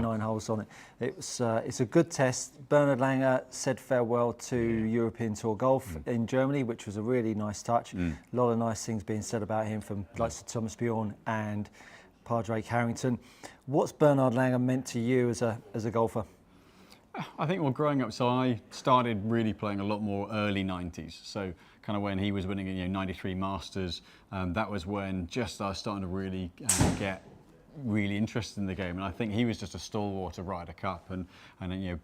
9 holes on it. It's a good test. Bernhard Langer said farewell to European Tour golf in Germany, which was a really nice touch. A lot of nice things being said about him from likes of Thomas Bjorn and Padraig Harrington. What's Bernhard Langer meant to you as a golfer? I think, well, growing up, so I started really playing a lot more early 90s. So kind of when he was winning, 93 Masters, that was when just I was starting to really get really interested in the game. And I think he was just a stalwart of Ryder Cup and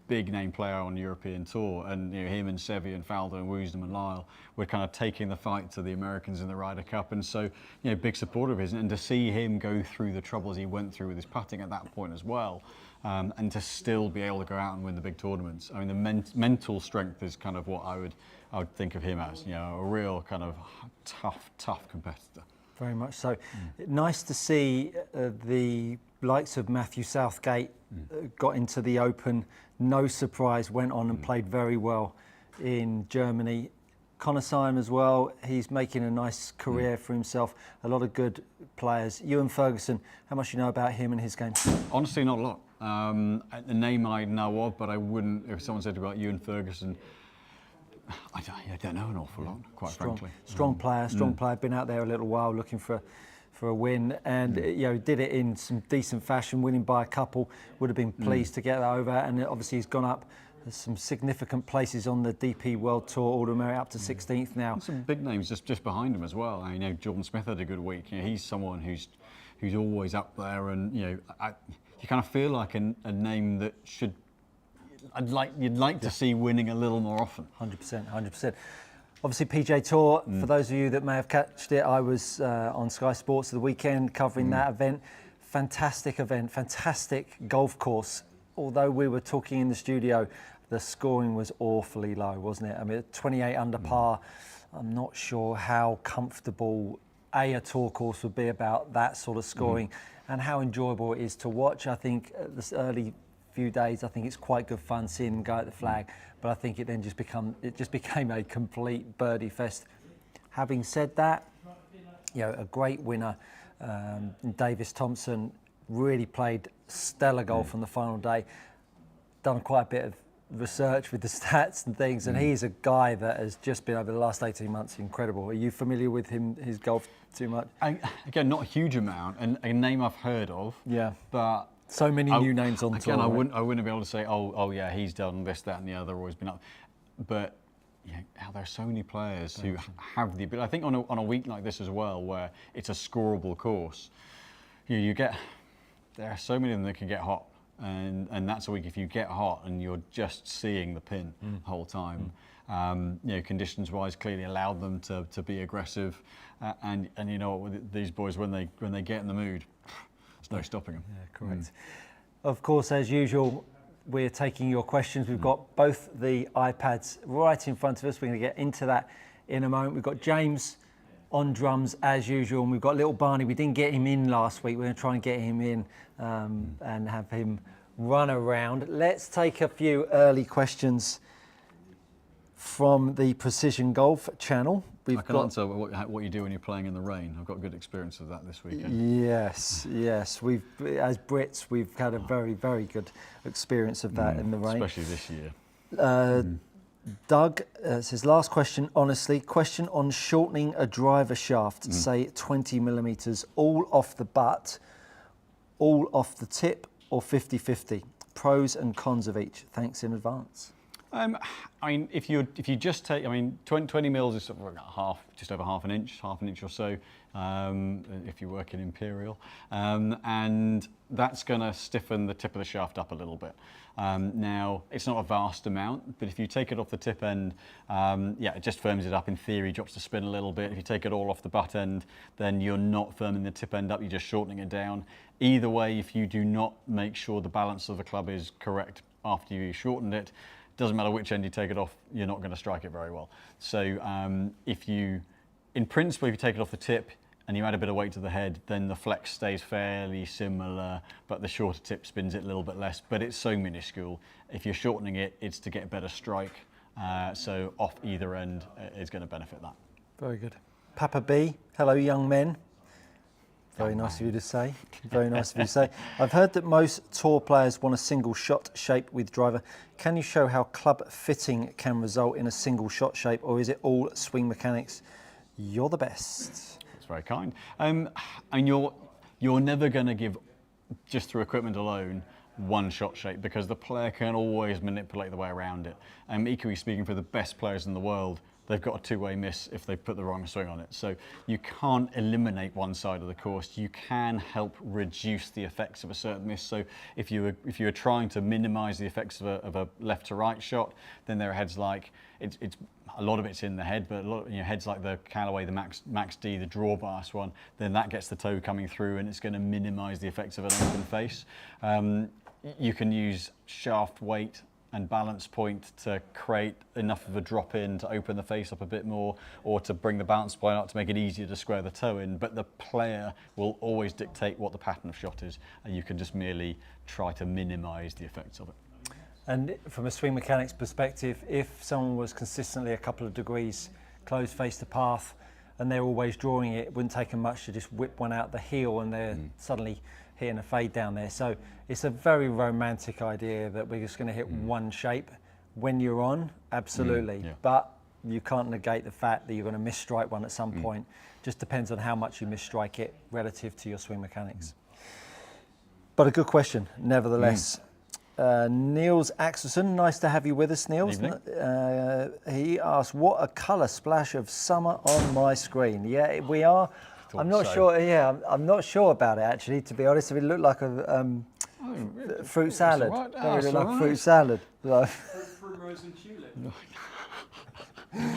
big name player on the European Tour. And him and Seve and Faldo and Woosnam and Lyle were kind of taking the fight to the Americans in the Ryder Cup. And so, big supporter of his. And to see him go through the troubles he went through with his putting at that point as well, and to still be able to go out and win the big tournaments. I mean, the mental strength is kind of what I would think of him as, a real kind of tough competitor. Very much so. Nice to see the likes of Matthew Southgate got into the Open. No surprise, went on and played very well in Germany. Connor Syme as well, he's making a nice career for himself. A lot of good players. Ewan Ferguson, how much do you know about him and his game? Honestly, not a lot. The name I know of, but I wouldn't, if someone said about Ewan Ferguson, I don't know an awful lot, quite frankly. Strong player, been out there a little while looking for a win, and did it in some decent fashion, winning by a couple. Would have been pleased to get that over, and obviously he's gone up some significant places on the DP World Tour, Order of Merit up to 16th now. And some big names just behind him as well. I know Jordan Smith had a good week. He's someone who's always up there, and you kind of feel like a name that you'd like to see winning a little more often. 100%. Obviously, PGA Tour, for those of you that may have catched it, I was on Sky Sports the weekend covering that event. Fantastic event, fantastic golf course. Although we were talking in the studio, the scoring was awfully low, wasn't it? I mean, 28 under par. I'm not sure how comfortable a tour course would be about that sort of scoring and how enjoyable it is to watch. I think this early few days, I think it's quite good fun seeing them go at the flag, but I think it then just became a complete birdie fest. Having said that, a great winner, Davis Thompson, really played stellar golf on the final day. Done quite a bit of research with the stats and things, and he's a guy that has just been over the last 18 months incredible. Are you familiar with him, his golf too much? Again, not a huge amount, and a name I've heard of. Yeah. But so many new names on tour. Again, I wouldn't be able to say, oh yeah, he's done this, that, and the other, always been up. But there are so many players who have the ability. I think on a week like this as well, where it's a scoreable course, there are so many of them that can get hot, and that's a week if you get hot and you're just seeing the pin the whole time. Conditions-wise, clearly allowed them to be aggressive, and you know what, these boys when they get in the mood, there's no stopping them. Yeah, correct. Of course, as usual, we're taking your questions. We've got both the iPads right in front of us. We're going to get into that in a moment. We've got James on drums as usual, and we've got little Barney. We didn't get him in last week. We're going to try and get him in and have him run around. Let's take a few early questions from the Precision Golf channel. I can answer what you do when you're playing in the rain. I've got good experience of that this weekend. Yes. We've, as Brits, we've had a very, very good experience of that in the rain. Especially this year. Doug says, last question, honestly, question on shortening a driver shaft, say 20 millimetres, all off the butt, all off the tip, or 50-50? Pros and cons of each. Thanks in advance. I mean, if you just take, 20 mils is sort of just over half an inch or so, if you work in Imperial, and that's going to stiffen the tip of the shaft up a little bit. Now, it's not a vast amount, but if you take it off the tip end, it just firms it up. In theory, drops the spin a little bit. If you take it all off the butt end, then you're not firming the tip end up, you're just shortening it down. Either way, if you do not make sure the balance of the club is correct after you shortened it, doesn't matter which end you take it off, you're not going to strike it very well. So in principle, if you take it off the tip and you add a bit of weight to the head, then the flex stays fairly similar, but the shorter tip spins it a little bit less, but it's so minuscule. If you're shortening it, it's to get a better strike. So off either end is going to benefit that. Very good. Papa B, hello young men. Very nice of you to say. Very nice of you to say. I've heard that most tour players want a single shot shape with driver. Can you show how club fitting can result in a single shot shape, or is it all swing mechanics? You're the best. That's very kind. And you're never going to give, just through equipment alone, one shot shape, because the player can always manipulate the way around it. Equally speaking, for the best players in the world, they've got a two-way miss if they put the wrong swing on it. So you can't eliminate one side of the course. You can help reduce the effects of a certain miss. So if you were trying to minimise the effects of a left to right shot, then there are heads like it's a lot of it's in the head, but a lot of, heads like the Callaway, the Max D, the drawbars one, then that gets the toe coming through, and it's going to minimise the effects of an open face. You can use shaft weight and balance point to create enough of a drop in to open the face up a bit more, or to bring the balance point up to make it easier to square the toe in. But the player will always dictate what the pattern of shot is, and you can just merely try to minimise the effects of it. And from a swing mechanics perspective, if someone was consistently a couple of degrees close face to path and they're always drawing it, it wouldn't take them much to just whip one out the heel and they're suddenly hitting a fade down there. So it's a very romantic idea that we're just going to hit one shape when you're on, absolutely. But you can't negate the fact that you're going to misstrike one at some point. Just depends on how much you misstrike it relative to your swing mechanics. But a good question, nevertheless. Niels Axelson, nice to have you with us, Niels. He asked, what a colour splash of summer on my screen. Yeah, we are. I'm not sure. Yeah, I'm not sure about it actually. To be honest, it looked like a fruit salad. Right. It looked like fruit salad. Fruit rose and tulip.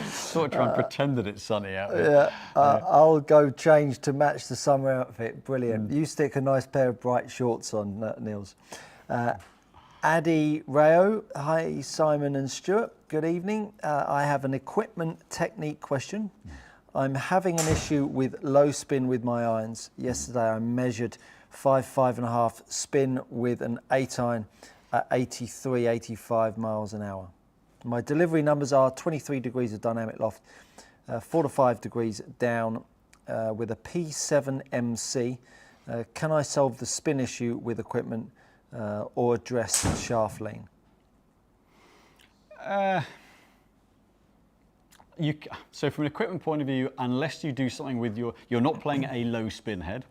Sort of try and pretend that it's sunny out there. Yeah, I'll go change to match the summer outfit. Brilliant. You stick a nice pair of bright shorts on, Niels. Addy Rayo, hi Simon and Stuart. Good evening. I have an equipment technique question. I'm having an issue with low spin with my irons. Yesterday I measured 5.5 spin with an 8 iron at 83, 85 miles an hour. My delivery numbers are 23 degrees of dynamic loft, 4 to 5 degrees down with a P7 MC. Can I solve the spin issue with equipment or address the shaft lean? So from an equipment point of view, unless you do something with you're not playing a low spin head,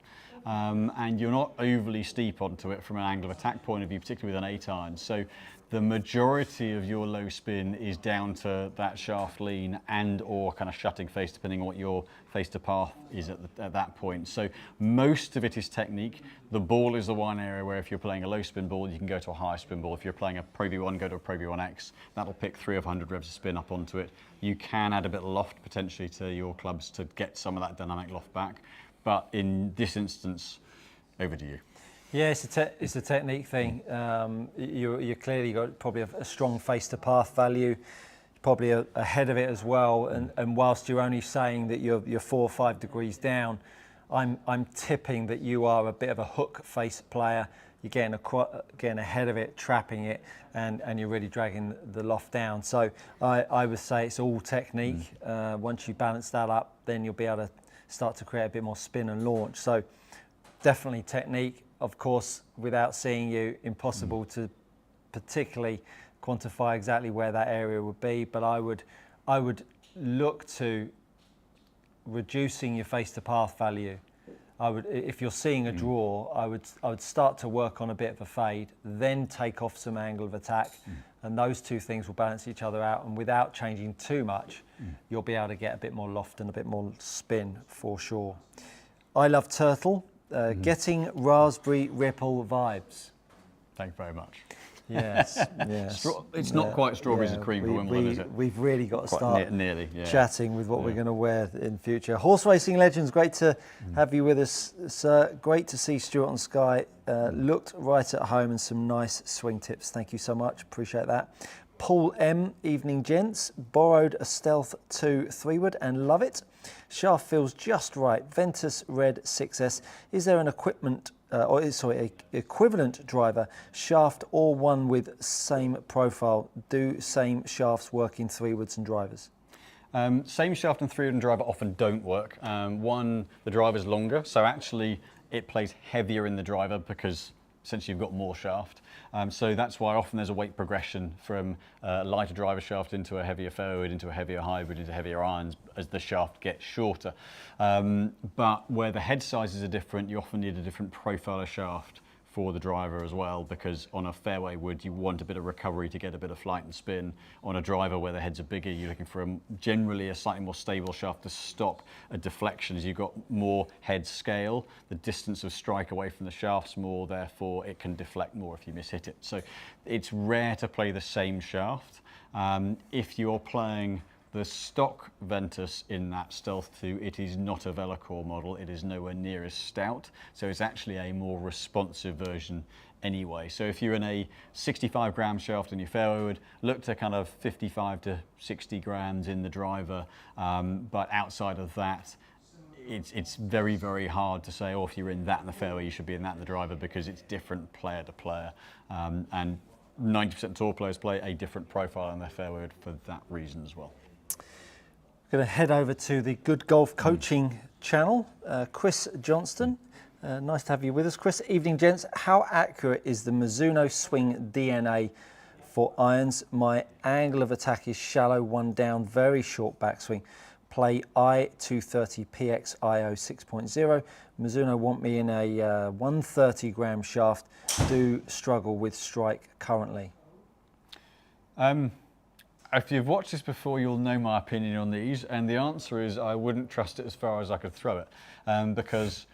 and you're not overly steep onto it from an angle of attack point of view, particularly with an 8 iron. So the majority of your low spin is down to that shaft lean and or kind of shutting face, depending on what your face to path is at that point. So most of it is technique. The ball is the one area where if you're playing a low spin ball, you can go to a high spin ball. If you're playing a Pro V1, go to a Pro V1X. That'll pick 3 of 100 revs of spin up onto it. You can add a bit of loft potentially to your clubs to get some of that dynamic loft back. But in this instance, over to you. Yeah, it's a technique thing. You clearly got probably a strong face to path value, probably ahead of it as well. And whilst you're only saying that you're 4 or 5 degrees down, I'm tipping that you are a bit of a hook face player. You're getting ahead of it, trapping it, and you're really dragging the loft down. So I would say it's all technique. Once you balance that up, then you'll be able to start to create a bit more spin and launch. So definitely technique. Of course, without seeing you, impossible to particularly quantify exactly where that area would be. But I would look to reducing your face to path value. If you're seeing a draw, I would start to work on a bit of a fade, then take off some angle of attack, and those two things will balance each other out. And without changing too much, you'll be able to get a bit more loft and a bit more spin for sure. I love Turtle. Getting raspberry ripple vibes. Thank you very much. Yes, yes. It's not quite strawberries and cream for Wimbledon, is it? We've really got to start nearly, chatting with what we're going to wear in future. Horse racing legends, great to have you with us, sir. Great to see Stuart on Sky. Looked right at home and some nice swing tips. Thank you so much. Appreciate that. Paul M, evening gents. Borrowed a Stealth 2 3-wood and love it. Shaft feels just right. Ventus Red 6S. Is there an equivalent driver, shaft or one with same profile? Do same shafts work in 3-woods and drivers? Same shaft and 3-wood and driver often don't work. One, the driver's longer, so actually it plays heavier in the driver because essentially you've got more shaft. So that's why often there's a weight progression from a lighter driver shaft into a heavier fairway wood, into a heavier hybrid, into heavier irons as the shaft gets shorter. But where the head sizes are different, you often need a different profile of shaft for the driver as well, because on a fairway wood you want a bit of recovery to get a bit of flight and spin. On a driver where the heads are bigger, you're looking for generally a slightly more stable shaft to stop a deflection. As you've got more head scale, the distance of strike away from the shaft's more, therefore it can deflect more if you mishit it. So it's rare to play the same shaft. If you're playing the stock Ventus in that Stealth 2, it is not a Velocore model, it is nowhere near as stout, so it's actually a more responsive version anyway. So if you're in a 65 gram shaft in your fairway wood, look to kind of 55 to 60 grams in the driver, but outside of that, it's very, very hard to say, oh, if you're in that in the fairway, you should be in that in the driver, because it's different player to player. And 90% of tour players play a different profile in their fairway wood for that reason as well. Going to head over to the Good Golf Coaching channel. Chris Johnston, nice to have you with us. Chris, evening gents. How accurate is the Mizuno Swing DNA for irons? My angle of attack is shallow, one down, very short backswing. Play I230 PX IO 6.0. Mizuno want me in a 130 gram shaft. Do struggle with strike currently. If you've watched this before, you'll know my opinion on these, and the answer is I wouldn't trust it as far as I could throw it, because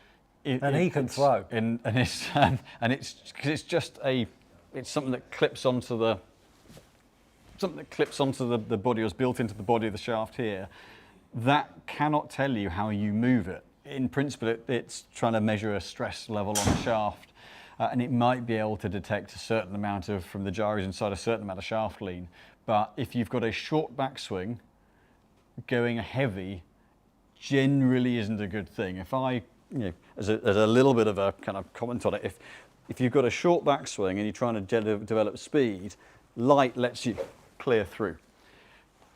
he can throw, and it's just it's something that clips onto the body, or is built into the body of the shaft here. That cannot tell you how you move it. In principle, it's trying to measure a stress level on the shaft, and it might be able to detect a certain amount of, from the gyros inside, a certain amount of shaft lean. But if you've got a short backswing, going heavy generally isn't a good thing. If I, as a little bit of a kind of comment on it, if you've got a short backswing and you're trying to develop speed, light lets you clear through.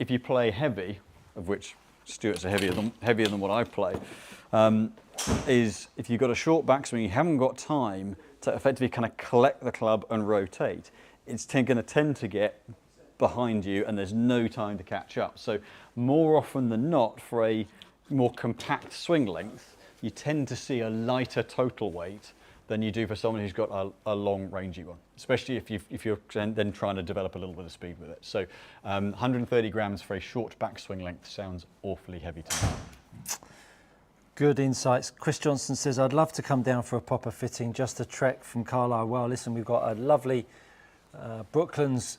If you play heavy, of which Stuart's heavier than what I play, is if you've got a short backswing, you haven't got time to effectively kind of collect the club and rotate, it's going to tend to get behind you and there's no time to catch up. So more often than not, for a more compact swing length, you tend to see a lighter total weight than you do for someone who's got a long rangy one, especially if you're then trying to develop a little bit of speed with it. So 130 grams for a short backswing length sounds awfully heavy to me. Good insights. Chris Johnson says, I'd love to come down for a proper fitting, just a trek from Carlisle. Well, listen, we've got a lovely Brooklands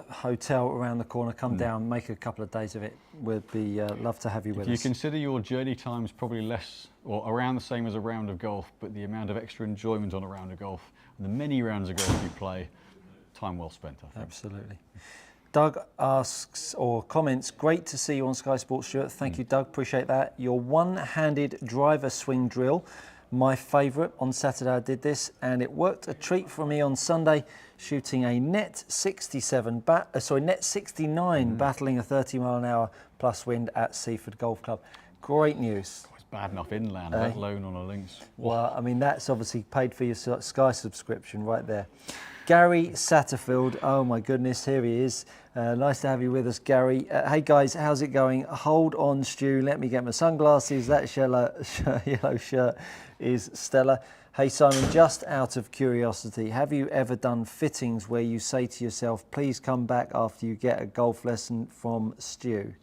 hotel around the corner. Come down, make a couple of days of it. We'd be love to have you with us. If you consider your journey time is probably less, or around the same as a round of golf, but the amount of extra enjoyment on a round of golf, and the many rounds of golf you play, time well spent, I think. Absolutely. Doug asks or comments, great to see you on Sky Sports, Stuart. Thank you, Doug, appreciate that. Your one-handed driver swing drill, my favourite. On Saturday I did this and it worked a treat for me on Sunday, shooting a net 69 battling a 30-mile-an-hour plus wind at Seaford Golf Club. Great news. It's bad enough inland, let alone on a links. Well, I mean, that's obviously paid for your Sky subscription right there. Gary Satterfield, oh my goodness, here he is. Nice to have you with us, Gary. Hey guys, how's it going? Hold on, Stu, let me get my sunglasses. That yellow shirt is stellar. Hey Simon, just out of curiosity, have you ever done fittings where you say to yourself, please come back after you get a golf lesson from Stu?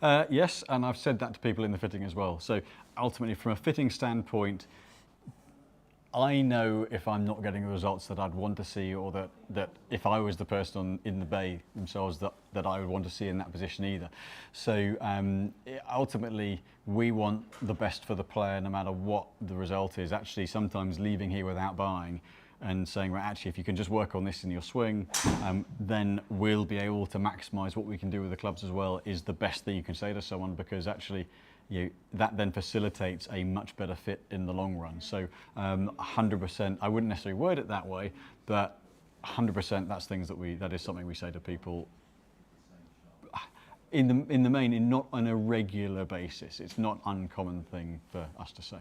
Yes, and I've said that to people in the fitting as well. So ultimately, from a fitting standpoint, I know if I'm not getting the results that I'd want to see, or that if I was the person in the bay themselves that I would want to see in that position either. So ultimately, we want the best for the player no matter what the result is. Actually, sometimes leaving here without buying and saying, well, actually, if you can just work on this in your swing, then we'll be able to maximise what we can do with the clubs as well, is the best thing you can say to someone, because actually, that then facilitates a much better fit in the long run. So 100%, I wouldn't necessarily word it that way, but 100% that is something we say to people in the main, not on a regular basis. It's not an uncommon thing for us to say.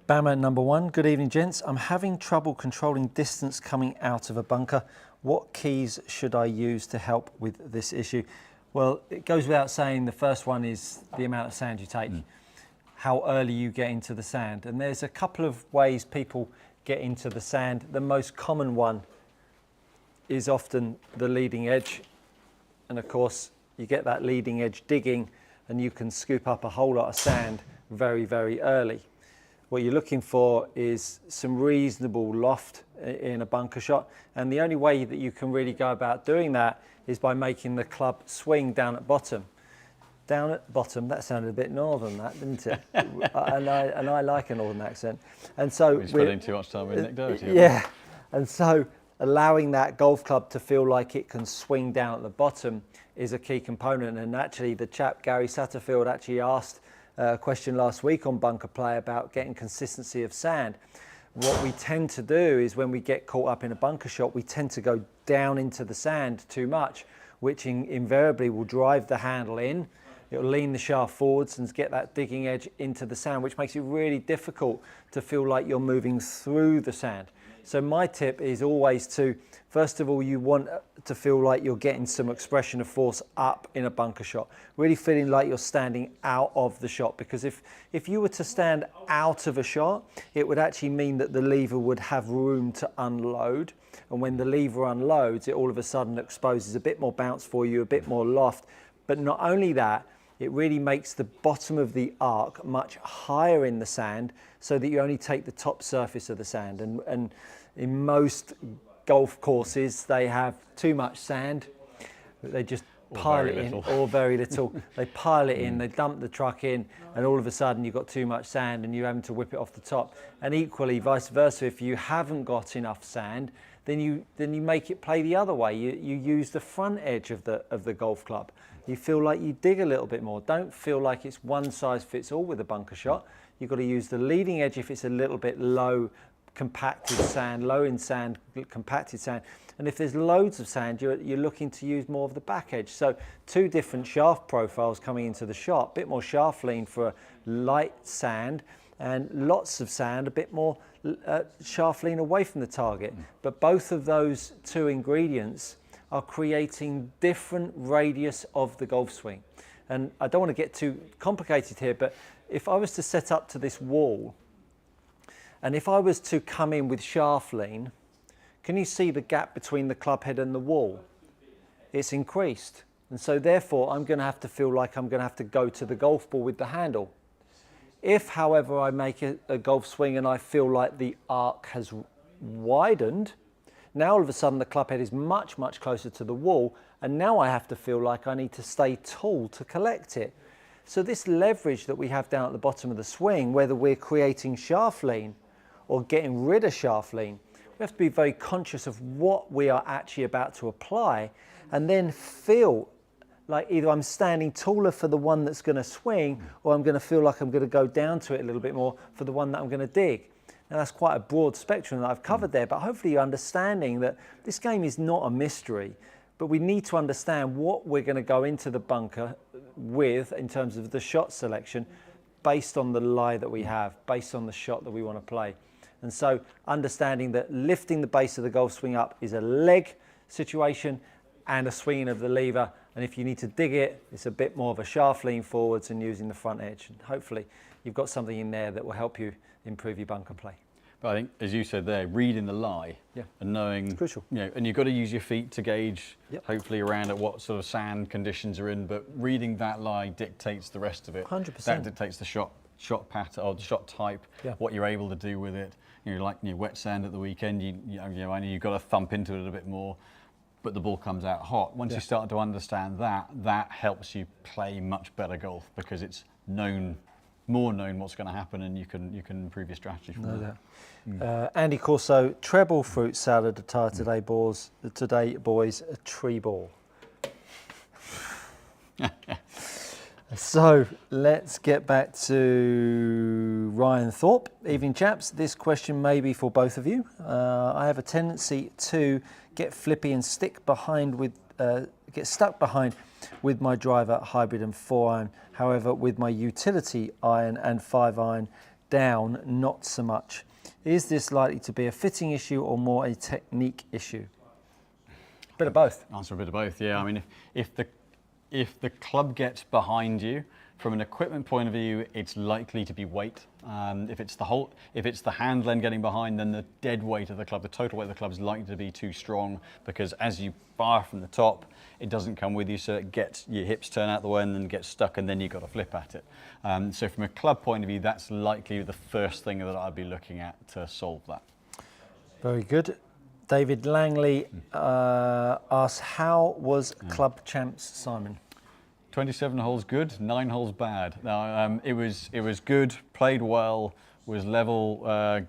Bama number 1, good evening gents. I'm having trouble controlling distance coming out of a bunker. What keys should I use to help with this issue? Well, it goes without saying the first one is the amount of sand you take, how early you get into the sand. And there's a couple of ways people get into the sand. The most common one is often the leading edge. And of course, you get that leading edge digging and you can scoop up a whole lot of sand very, very early. What you're looking for is some reasonable loft in a bunker shot, and the only way that you can really go about doing that is by making the club swing down at bottom. Down at bottom, that sounded a bit northern, that, didn't it? and I like a northern accent. And so We're spending too much time with Nick Doherty. Yeah, and so allowing that golf club to feel like it can swing down at the bottom is a key component. And actually, the chap Gary Satterfield actually asked a question last week on bunker play about getting consistency of sand. What we tend to do is when we get caught up in a bunker shot, we tend to go down into the sand too much, which invariably will drive the handle in. It'll lean the shaft forwards and get that digging edge into the sand, which makes it really difficult to feel like you're moving through the sand. So my tip is always to, first of all, you want to feel like you're getting some expression of force up in a bunker shot, really feeling like you're standing out of the shot, because if you were to stand out of a shot, it would actually mean that the lever would have room to unload. And when the lever unloads, it all of a sudden exposes a bit more bounce for you, a bit more loft. But not only that, it really makes the bottom of the arc much higher in the sand so that you only take the top surface of the sand. And in most golf courses, they have too much sand. They just pile it in, or very little. They pile it in, they dump the truck in, and all of a sudden you've got too much sand and you're having to whip it off the top. And equally, vice versa, if you haven't got enough sand, then you make it play the other way. You use the front edge of the golf club. You feel like you dig a little bit more. Don't feel like it's one size fits all with a bunker shot. You've got to use the leading edge if it's a little bit low, compacted sand, low in sand, compacted sand. And if there's loads of sand, you're looking to use more of the back edge. So 2 different shaft profiles coming into the shot, a bit more shaft lean for a light sand, and lots of sand, a bit more shaft lean away from the target. But both of those 2 ingredients are creating different radius of the golf swing. And I don't want to get too complicated here, but if I was to set up to this wall, and if I was to come in with shaft lean, can you see the gap between the club head and the wall? It's increased. And so therefore, I'm going to have to feel like I'm going to have to go to the golf ball with the handle. If, however, I make a golf swing and I feel like the arc has widened, now all of a sudden the club head is much, much closer to the wall, and now I have to feel like I need to stay tall to collect it. So this leverage that we have down at the bottom of the swing, whether we're creating shaft lean or getting rid of shaft lean, we have to be very conscious of what we are actually about to apply, and then feel like either I'm standing taller for the one that's going to swing, or I'm going to feel like I'm going to go down to it a little bit more for the one that I'm going to dig. Now that's quite a broad spectrum that I've covered there, but hopefully you're understanding that this game is not a mystery, but we need to understand what we're going to go into the bunker with in terms of the shot selection based on the lie that we have, based on the shot that we want to play. And so understanding that lifting the base of the golf swing up is a leg situation and a swinging of the lever. And if you need to dig it, it's a bit more of a shaft lean forwards and using the front edge. And hopefully you've got something in there that will help you improve your bunker play. But I think, as you said there, reading the lie and knowing, it's crucial. You know, and you've got to use your feet to gauge, Hopefully around at what sort of sand conditions are in. But reading that lie dictates the rest of it. 100%. That dictates the shot pattern or the shot type, what you're able to do with it. You know, like wet sand at the weekend. I know you've got to thump into it a bit more, but the ball comes out hot. Once you start to understand that, that helps you play much better golf because it's more known what's going to happen, and you can improve your strategy from that. Andy Corso, treble fruit salad attire today, boys. A tree ball. So let's get back to Ryan Thorpe. Evening, chaps. This question may be for both of you. I have a tendency to get flippy and get stuck behind with my driver, hybrid and 4-iron. However, with my utility iron and 5-iron, down, not so much. Is this likely to be a fitting issue or more a technique issue? Bit of both. Answer a bit of both, yeah. I mean, if the club gets behind you, from an equipment point of view, it's likely to be weight. If it's the handle end getting behind, then the dead weight of the club, the total weight of the club is likely to be too strong, because as you fire from the top, it doesn't come with you, so it gets, your hips turn out the way and then get stuck, and then you've got to flip at it. So from a club point of view, that's likely the first thing that I'd be looking at to solve that. Very good. David Langley asks, how was club champs, Simon? 27 holes good, 9 holes bad. Now, it was good, played well, was level,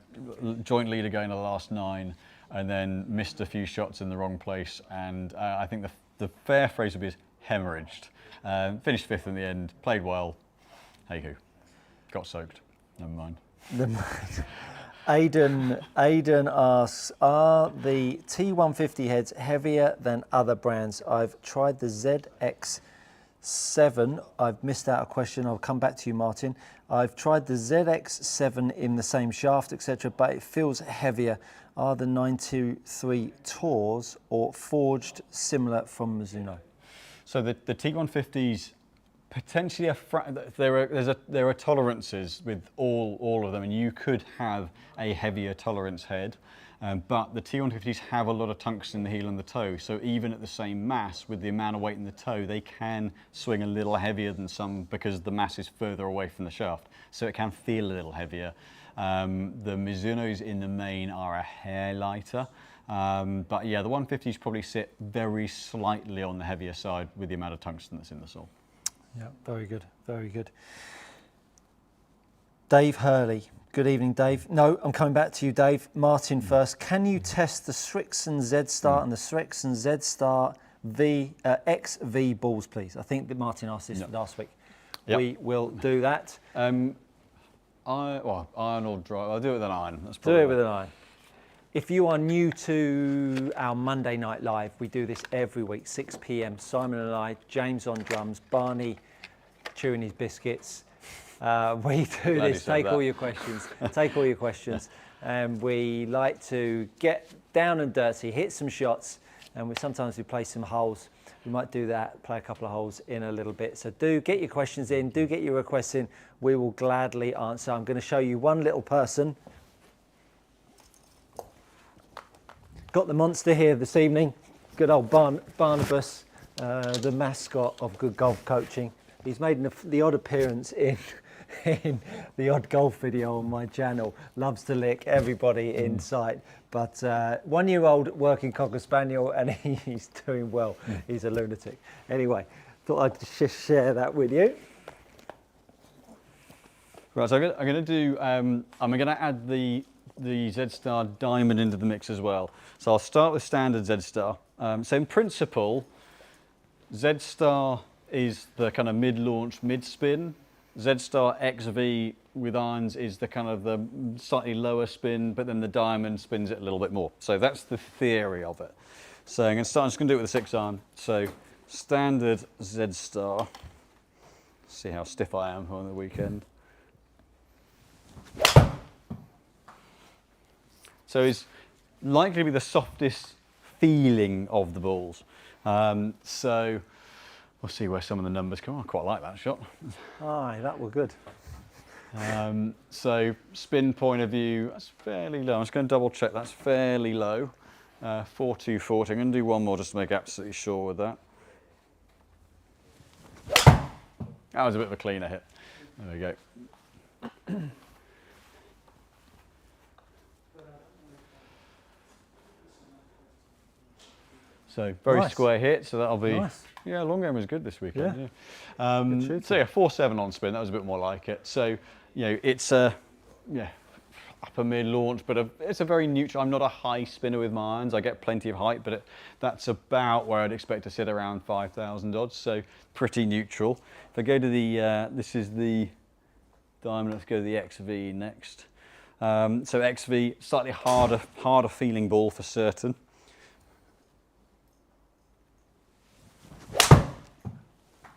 joint leader going to the last 9, and then missed a few shots in the wrong place. And I think the fair phrase would be hemorrhaged. Finished 5th in the end, played well, hey ho, got soaked, never mind. Aidan asks, are the T150 heads heavier than other brands? I've tried the ZX7. I've missed out a question. I'll come back to you, Martin. I've tried the ZX7 in the same shaft, etc., but it feels heavier. Are the 923 Tours or forged similar from Mizuno? So the T150s, potentially there are tolerances with all of them, and you could have a heavier tolerance head, but the T150s have a lot of tungsten in the heel and the toe, so even at the same mass, with the amount of weight in the toe, they can swing a little heavier than some, because the mass is further away from the shaft, so it can feel a little heavier. The Mizunos in the main are a hair lighter, but yeah, the 150s probably sit very slightly on the heavier side with the amount of tungsten that's in the sole. Yeah, very good, very good. Dave Hurley. Good evening, Dave. No, I'm coming back to you, Dave. Martin first. Can you test the Srixon Z-Star and the Srixon Z-Star XV balls, please? I think that Martin asked this last week. Yep. We will do that. Iron or dry. I'll do it with an iron. That's do it with an iron. If you are new to our Monday Night Live, we do this every week, 6 p.m. Simon and I, James on drums, Barney chewing his biscuits. We do this, take all your questions, take all your questions. And we like to get down and dirty, hit some shots, and sometimes we play some holes. We might do that, play a couple of holes in a little bit. So do get your questions in, do get your requests in. We will gladly answer. I'm going to show you one little person. Got the monster here this evening, good old Barnabas, the mascot of Good Golf Coaching. He's made the odd appearance in the odd golf video on my channel. Loves to lick everybody in sight. But 1-year-old working Cocker Spaniel, and he's doing well. He's a lunatic. Anyway, thought I'd just share that with you. Right, so I'm going to do. I'm going to add the Z-Star Diamond into the mix as well. So I'll start with standard Z-Star. So in principle, Z-Star is the kind of mid-launch, mid-spin. Z-Star XV with irons is the kind of the slightly lower spin, but then the Diamond spins it a little bit more. So that's the theory of it. So I'm just going to do it with a 6-iron. So standard Z-Star. See how stiff I am on the weekend. So it's likely to be the softest feeling of the balls. So we'll see where some of the numbers come on. I quite like that shot. Aye, that were good. So spin point of view, that's fairly low. I'm just going to double check. That's fairly low. 4240. I'm going to do one more just to make absolutely sure with that. That was a bit of a cleaner hit. There we go. So very nice. Square hit, so that'll be, nice. Yeah, long game was good this weekend. Yeah. So yeah, 4-7 on spin, that was a bit more like it. So, you know, it's a, upper mid launch, but it's a very neutral. I'm not a high spinner with my irons. I get plenty of height, but that's about where I'd expect to sit, around 5,000 odds. So pretty neutral. If I go to the, this is the Diamond, let's go to the XV next. So XV, slightly harder feeling ball for certain.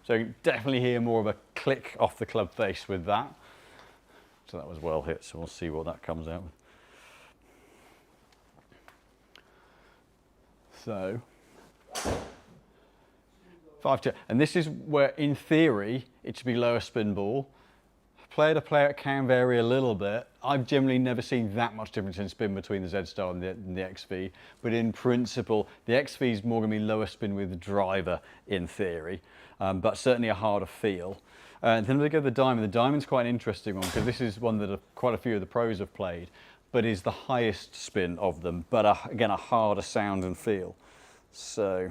So definitely hear more of a click off the club face with that. So that was well hit, so we'll see what that comes out with. So 5-2, and this is where, in theory, it should be lower spin ball. Player to player, it can vary a little bit. I've generally never seen that much difference in spin between the Z-Star and the XV, but in principle, the XV is more going to be lower spin with the driver in theory, but certainly a harder feel. And then we go to the Diamond. The Diamond's quite an interesting one because this is one that quite a few of the pros have played, but is the highest spin of them, but again, a harder sound and feel. So,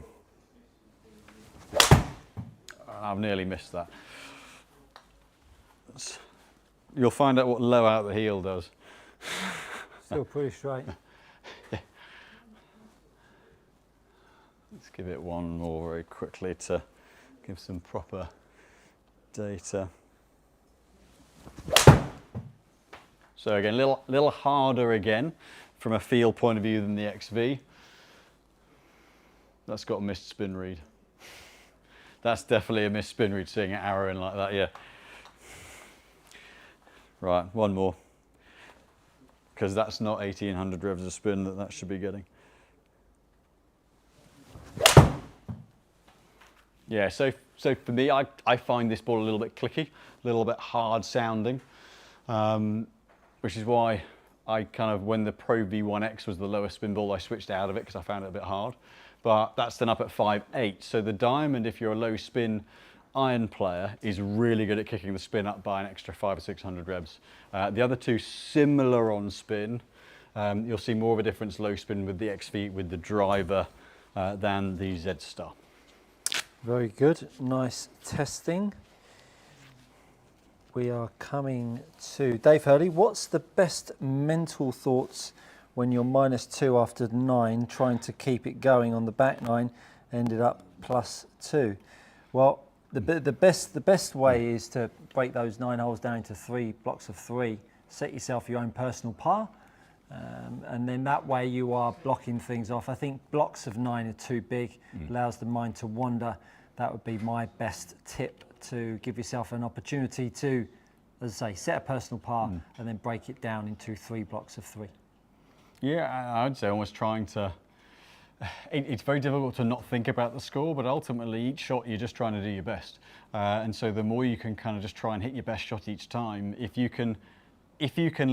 I've nearly missed that. You'll find out what low out the heel does. Still pretty straight. Let's give it one more very quickly to give some proper data. So again, little harder again from a feel point of view than the XV. That's got a missed spin read. That's definitely a missed spin read, seeing it arrowing like that, yeah. Right, one more. Because that's not 1800 revs of spin that should be getting. Yeah, so for me, I find this ball a little bit clicky, a little bit hard sounding, which is why I kind of, when the Pro V1X was the lowest spin ball, I switched out of it because I found it a bit hard. But that's then up at 5.8. So the Diamond, if you're a low spin iron player, is really good at kicking the spin up by an extra 500 or 600 revs. The other two similar on spin. You'll see more of a difference low spin with the XV with the driver than the Z-Star. Very good, nice testing. We are coming to Dave Hurley. What's the best mental thoughts when you're -2 after 9, trying to keep it going on the back 9, ended up +2? Well, the best way is to break those 9 holes down into 3 blocks of 3. Set yourself your own personal par, and then that way you are blocking things off. I think blocks of 9 are too big, allows the mind to wander. That would be my best tip, to give yourself an opportunity to, as I say, set a personal par and then break it down into 3 blocks of 3. Yeah, I'd say almost trying to, it's very difficult to not think about the score, but ultimately each shot you're just trying to do your best. And so the more you can kind of just try and hit your best shot each time, if you can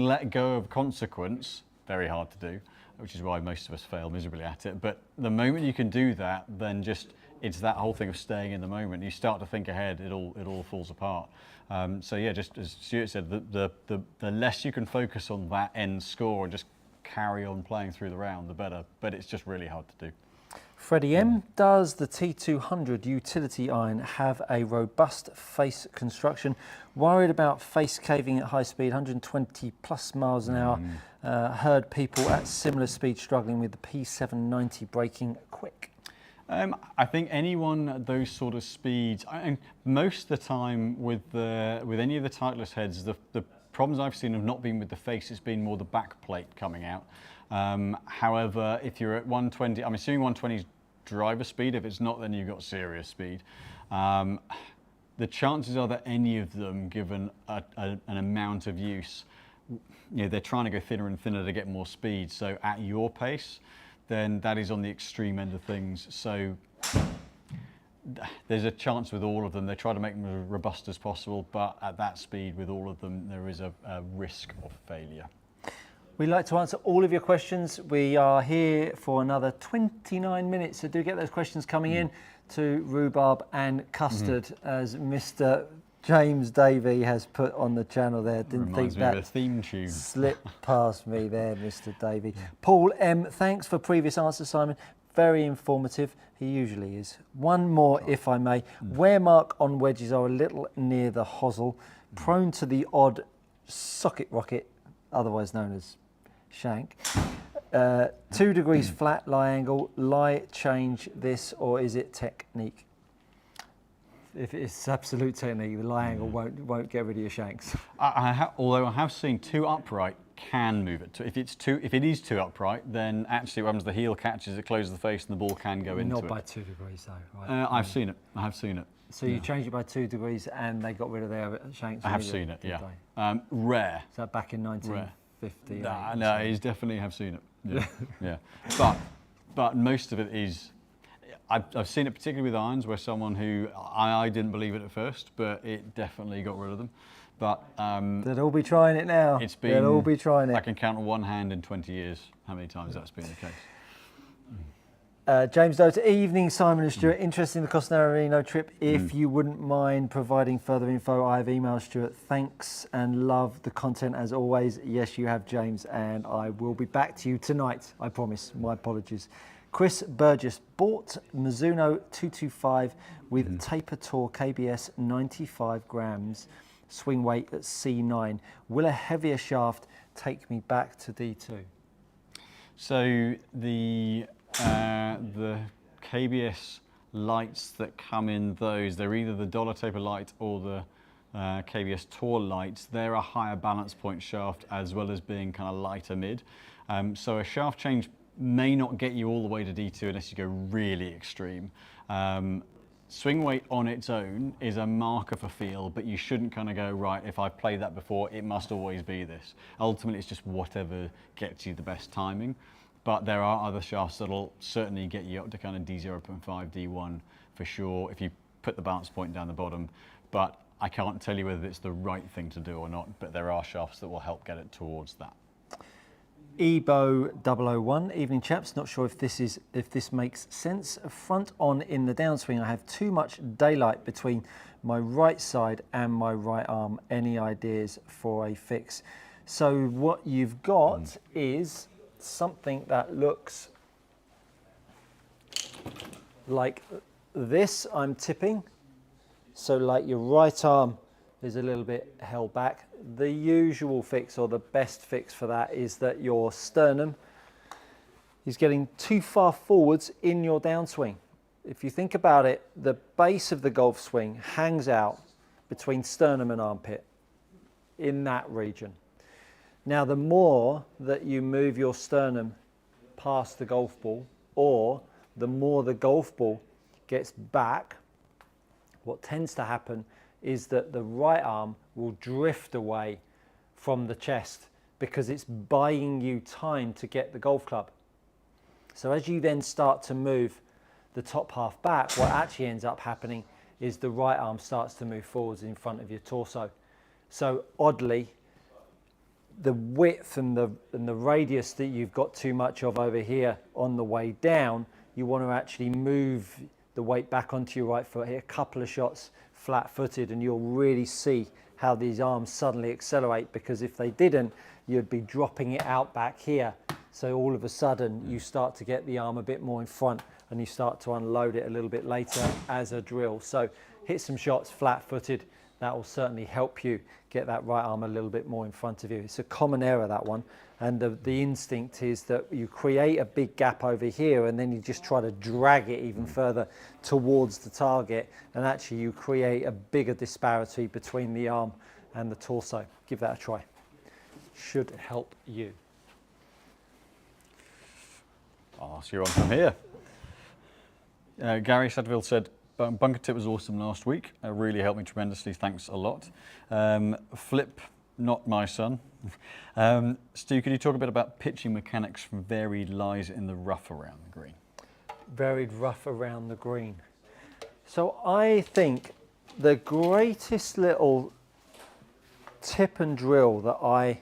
let go of consequence, very hard to do, which is why most of us fail miserably at it. But the moment you can do that, then just, it's that whole thing of staying in the moment. You start to think ahead, it all falls apart. So yeah, just as Stuart said, the less you can focus on that end score and just carry on playing through the round, the better. But it's just really hard to do. Freddie M, does the T200 utility iron have a robust face construction? Worried about face caving at high speed, 120 plus miles an hour. Heard people at similar speed struggling with the P790 braking quick. I think anyone at those sort of speeds, and most of the time with any of the Titleist heads, the problems I've seen have not been with the face, it's been more the back plate coming out. However, if you're at 120, I'm assuming 120 is driver speed. If it's not, then you've got serious speed. The chances are that any of them, given an amount of use, they're trying to go thinner and thinner to get more speed. So at your pace, then that is on the extreme end of things. So there's a chance with all of them. They try to make them as robust as possible, but at that speed with all of them, there is a risk of failure. We'd like to answer all of your questions. We are here for another 29 minutes, so do get those questions coming in to rhubarb and custard, as Mr. James Davey has put on the channel there. Didn't Reminds think me of that a theme tune. slipped past me there, Mr. Davey. Paul M, thanks for previous answers, Simon. Very informative. He usually is. One more, if I may. Wear mark on wedges are a little near the hosel, prone to the odd socket rocket, otherwise known as shank. 2 degrees flat lie angle. Lie change this, or is it technique? If it's absolute technique, the lie angle won't get rid of your shanks. Although I have seen 2 upright can move it. If it is too upright, then actually what happens, the heel catches, it closes the face, and the ball can go into it. Not by 2 degrees though, right? I've seen it. I have seen it. So you changed it by 2 degrees and they got rid of their shanks? I have seen it, yeah. Rare. Is that back in 1950? No, I definitely have seen it. Yeah, yeah. But most of it is. I've seen it particularly with irons, where someone who I didn't believe it at first, but it definitely got rid of them. But they'll all be trying it now. They'll all be trying it. I can count on one hand in 20 years how many times that's been the case. James Dota, evening Simon and Stuart, interested in the Costanera trip. If you wouldn't mind providing further info, I have emailed Stuart. Thanks and love the content as always. Yes, you have, James, and I will be back to you tonight, I promise. My apologies. Chris Burgess bought Mizuno 225 with Taper Tour KBS 95 grams, swing weight at C9. Will a heavier shaft take me back to D2? So the KBS lights that come in those, they're either the dollar taper light or the KBS Tour lights. They're a higher balance point shaft as well as being kind of lighter mid. So a shaft change may not get you all the way to D2 unless you go really extreme. Swing weight on its own is a marker for feel, but you shouldn't kind of go, right, if I've played that before, it must always be this. Ultimately, it's just whatever gets you the best timing. But there are other shafts that'll certainly get you up to kind of D0.5, D1 for sure, if you put the balance point down the bottom. But I can't tell you whether it's the right thing to do or not, but there are shafts that will help get it towards that. Ebo 001, evening chaps, not sure if this makes sense. Front on in the downswing, I have too much daylight between my right side and my right arm. Any ideas for a fix? So what you've got is something that looks like this. I'm tipping, so like your right arm is a little bit held back. The usual fix, or the best fix for that, is that your sternum is getting too far forwards in your downswing. If you think about it, the base of the golf swing hangs out between sternum and armpit in that region. Now, the more that you move your sternum past the golf ball, or the more the golf ball gets back, what tends to happen is that the right arm will drift away from the chest because it's buying you time to get the golf club. So as you then start to move the top half back, what actually ends up happening is the right arm starts to move forwards in front of your torso. So oddly, the width and the radius that you've got too much of over here on the way down, you want to actually move the weight back onto your right foot. Hit a couple of shots flat-footed and you'll really see how these arms suddenly accelerate, because if they didn't, you'd be dropping it out back here. So all of a sudden you start to get the arm a bit more in front and you start to unload it a little bit later as a drill. So hit some shots flat-footed. That will certainly help you get that right arm a little bit more in front of you. It's a common error, that one. And the instinct is that you create a big gap over here and then you just try to drag it even further towards the target. And actually you create a bigger disparity between the arm and the torso. Give that a try. Should help you. Oh, so you're on from here. Gary Sadville said, bunker tip was awesome last week. It really helped me tremendously. Thanks a lot. Flip, not my son. Stu, could you talk a bit about pitching mechanics from varied lies in the rough around the green? Varied rough around the green. So I think the greatest little tip and drill that I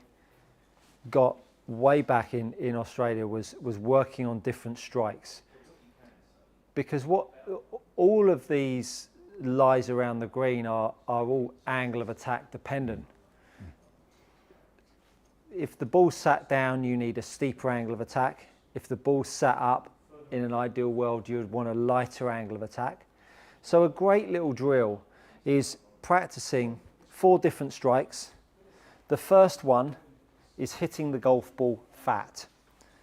got way back in Australia was working on different strikes. Because all of these lies around the green are all angle of attack dependent. If the ball's sat down, you need a steeper angle of attack. If the ball's sat up, in an ideal world, you would want a lighter angle of attack. So a great little drill is practicing 4 different strikes. The first one is hitting the golf ball fat.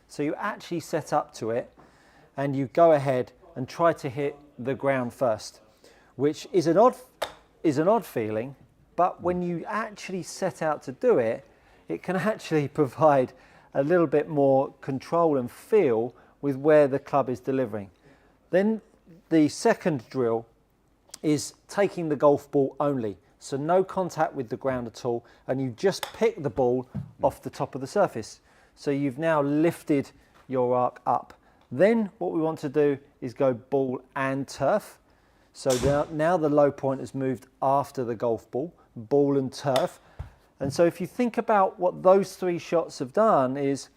So you actually set up to it and you go ahead and try to hit the ground first, which is an odd feeling, but when you actually set out to do it, it can actually provide a little bit more control and feel with where the club is delivering. Then the second drill is taking the golf ball only. So no contact with the ground at all, and you just pick the ball off the top of the surface. So you've now lifted your arc up. Then what we want to do is go ball and turf. So now the low point has moved after the golf ball, ball and turf. And so if you think about what those three shots have done is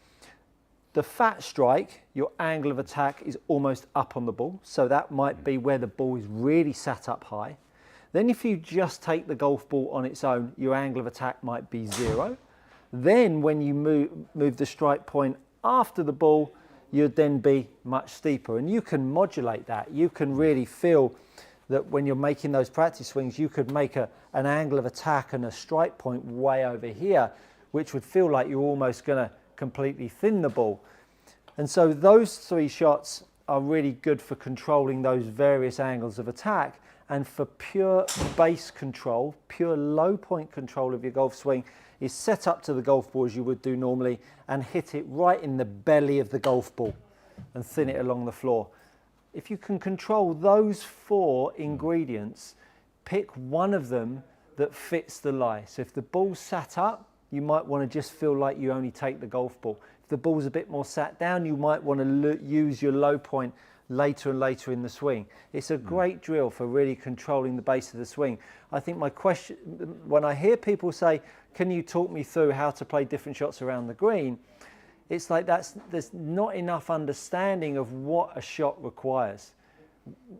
the fat strike, your angle of attack is almost up on the ball. So that might be where the ball is really sat up high. Then if you just take the golf ball on its own, your angle of attack might be 0. Then when you move the strike point after the ball, you'd then be much steeper. And you can modulate that. You can really feel that when you're making those practice swings, you could make an angle of attack and a strike point way over here, which would feel like you're almost going to completely thin the ball. And so those three shots are really good for controlling those various angles of attack. And for pure base control, pure low point control of your golf swing, is set up to the golf ball as you would do normally and hit it right in the belly of the golf ball and thin it along the floor. If you can control those 4 ingredients, pick one of them that fits the lie. So if the ball's sat up, you might want to just feel like you only take the golf ball. If the ball's a bit more sat down, you might want to use your low point later and later in the swing. It's a great drill for really controlling the base of the swing. I think my question, when I hear people say, can you talk me through how to play different shots around the green? It's like there's not enough understanding of what a shot requires.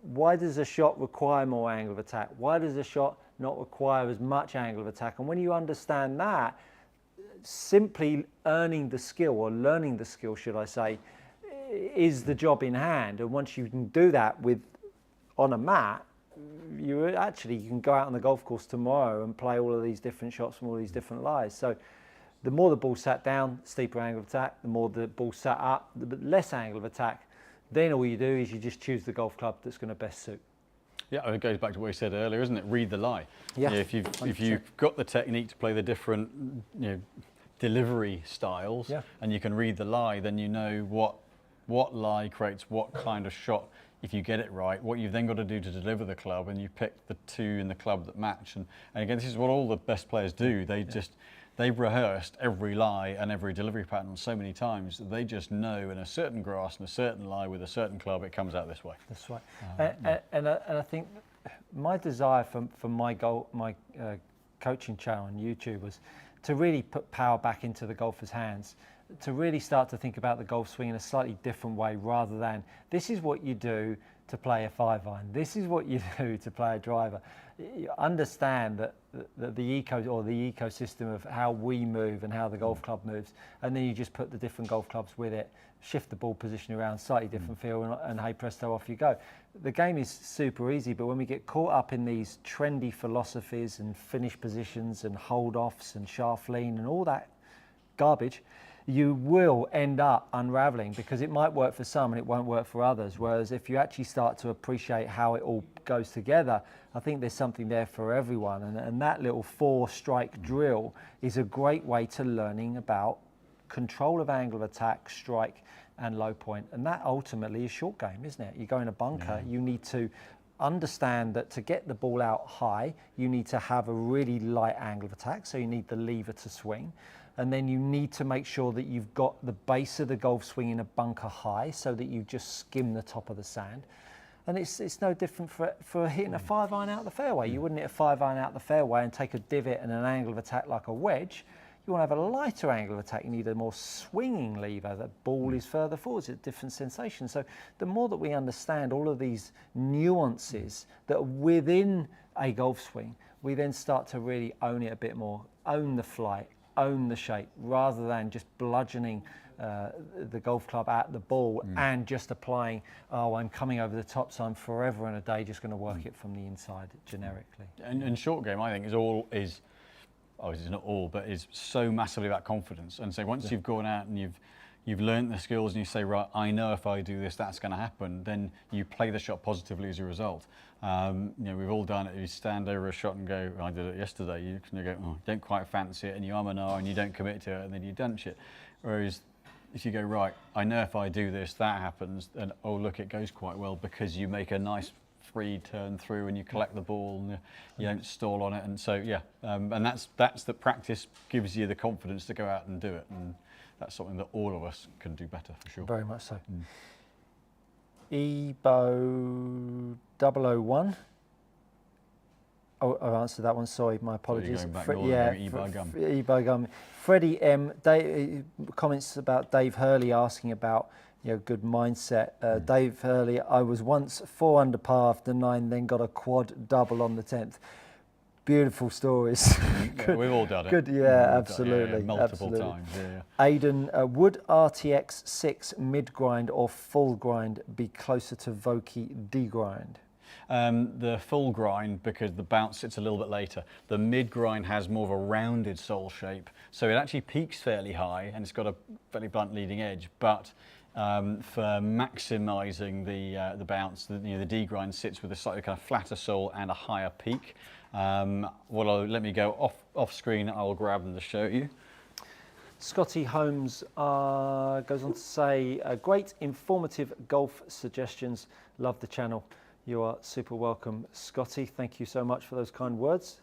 Why does a shot require more angle of attack? Why does a shot not require as much angle of attack? And when you understand that, simply earning the skill, or learning the skill, should I say, is the job in hand. And once you can do that on a mat, you can go out on the golf course tomorrow and play all of these different shots from all these different lies. So the more the ball sat down, steeper angle of attack. The more the ball sat up, the less angle of attack. Then all you do is you just choose the golf club that's going to best suit. Yeah, it goes back to what you said earlier, isn't it? Read the lie. Yeah. If you've got the technique to play the different delivery styles, and you can read the lie, then you know what lie creates what kind of shot. If you get it right, what you've then got to do to deliver the club, and you pick the 2 in the club that match. And again, this is what all the best players do. They've rehearsed every lie and every delivery pattern so many times that they just know in a certain grass and a certain lie with a certain club, it comes out this way. That's right. And I think my desire for my coaching channel on YouTube was to really put power back into the golfer's hands, to really start to think about the golf swing in a slightly different way, rather than this is what you do to play a 5-iron, this is what you do to play a driver. You understand that the ecosystem of how we move and how the golf club moves, and then you just put the different golf clubs with it, shift the ball position around, slightly different feel, and hey presto, off you go. The game is super easy, but when we get caught up in these trendy philosophies and finish positions and hold-offs and shaft lean and all that garbage, you will end up unraveling, because it might work for some and it won't work for others. Whereas if you actually start to appreciate how it all goes together, I think there's something there for everyone. And that little 4-strike drill is a great way to learning about control of angle of attack, strike and low point. And that ultimately is short game, isn't it? You go in a bunker, you need to understand that to get the ball out high, you need to have a really light angle of attack. So you need the lever to swing. And then you need to make sure that you've got the base of the golf swing in a bunker high, so that you just skim the top of the sand. And it's no different for hitting a 5-iron out the fairway. You wouldn't hit a 5-iron out the fairway and take a divot and an angle of attack like a wedge. You want to have a lighter angle of attack. You need a more swinging lever. The ball is further forward. It's a different sensation. So the more that we understand all of these nuances that are within a golf swing, we then start to really own it a bit more, own the flight, own the shape, rather than just bludgeoning the golf club at the ball and just applying, I'm coming over the top, so I'm forever and a day just going to work it from the inside generically. And short game, I think, is it's not all, but is so massively about confidence. And so once you've gone out and you've learned the skills and you say, right, I know if I do this, that's going to happen, then you play the shot positively as a result. We've all done it. You stand over a shot and go, I did it yesterday. You can go, oh, don't quite fancy it, and you and you don't commit to it, and then you dunch it. Whereas if you go, right, I know if I do this, that happens, and oh, look, it goes quite well because you make a nice free turn through and you collect the ball and you don't stall on it. And so, and that's the practice gives you the confidence to go out and do it. And that's something that all of us can do better, for sure. Very much so. Ebo 001. Oh, I answered that one. Sorry, my apologies. So Ebo Gum. Freddie M. Comments about Dave Hurley asking about good mindset. Dave Hurley, I was once 4 under par after 9, then got a quad double on the 10th. Beautiful stories. We've all done it. Good, absolutely. Multiple times. Aidan, would RTX 6 mid grind or full grind be closer to Vokey D grind? The full grind, because the bounce sits a little bit later. The mid grind has more of a rounded sole shape, so it actually peaks fairly high and it's got a fairly blunt leading edge. But for maximising the bounce, the D grind sits with a slightly kind of flatter sole and a higher peak. Let me go off screen. I will grab them to show you. Scotty Holmes goes on to say, great informative golf suggestions. Love the channel. You are super welcome, Scotty. Thank you so much for those kind words.